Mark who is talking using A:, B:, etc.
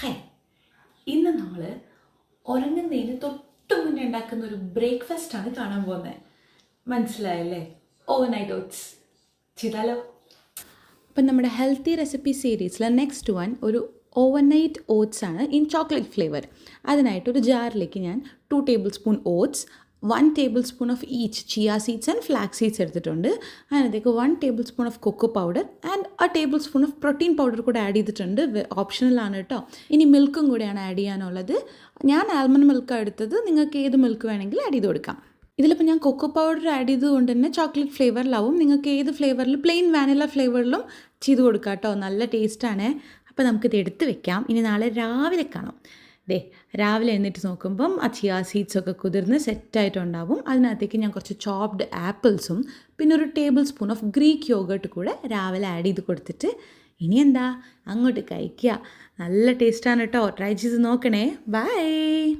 A: ഹേ, ഇന്ന് നമ്മൾ ഉറങ്ങുന്നതിന് തൊട്ട് മുന്നേ ഉണ്ടാക്കുന്ന ഒരു ബ്രേക്ക്ഫാസ്റ്റാണ് കാണാൻ പോകുന്നത്. മനസ്സിലായല്ലേ? ഓവർനൈറ്റ് ഓട്സ് ചെയ്താലോ?
B: അപ്പം നമ്മുടെ ഹെൽത്തി റെസിപ്പി സീരീസിലെ നെക്സ്റ്റ് വൺ ഒരു ഓവർനൈറ്റ് ഓട്സ് ആണ് ഇൻ ചോക്ലേറ്റ് ഫ്ലേവർ. അതിനായിട്ട് ഒരു ജാറിലേക്ക് ഞാൻ 2 tablespoon oats, 1 tablespoon of each chia seeds and flax seeds എടുത്തിട്ടുണ്ട്. അതിനകത്തേക്ക് 1 tablespoon of cocoa powder and 1 tablespoon of protein powder കൂടെ ആഡ് ചെയ്തിട്ടുണ്ട്. ഓപ്ഷണലാണ് കേട്ടോ. ഇനി മിൽക്കും കൂടെയാണ് ആഡ് ചെയ്യാനുള്ളത്. ഞാൻ ആൽമണ്ട് മിൽക്കാണ് എടുത്തത്. നിങ്ങൾക്ക് ഏത് മിൽക്ക് വേണമെങ്കിലും ആഡ് ചെയ്ത് കൊടുക്കാം. ഇതിലിപ്പോൾ ഞാൻ കൊക്കോ പൗഡർ ആഡ് ചെയ്തുകൊണ്ട് തന്നെ ചോക്ലേറ്റ് ഫ്ലേവറിലാവും. നിങ്ങൾക്ക് ഏത് ഫ്ലേവറിൽ, പ്ലെയിൻ വാനില ഫ്ലേവറിലും ചെയ്ത് കൊടുക്കാം കേട്ടോ. നല്ല ടേസ്റ്റാണ്. അപ്പോൾ നമുക്കിത് എടുത്ത് വെക്കാം. ഇനി നാളെ രാവിലെ കാണാം. രാവിലെ എഴുന്നേറ്റ് നോക്കുമ്പം ആ ചിയ സീഡ്സൊക്കെ കുതിർന്ന് സെറ്റായിട്ടുണ്ടാവും. അതിനകത്തേക്ക് ഞാൻ കുറച്ച് ചോപ്ഡ് ആപ്പിൾസും പിന്നെ ഒരു table spoon of Greek yoghurt കൂടെ രാവിലെ ആഡ് ചെയ്ത് കൊടുത്തിട്ട് ഇനി എന്താ അങ്ങോട്ട് കഴിക്കുക. നല്ല ടേസ്റ്റാണ് കേട്ടോ. ട്രൈ ചെയ്ത് നോക്കണേ. ബൈ.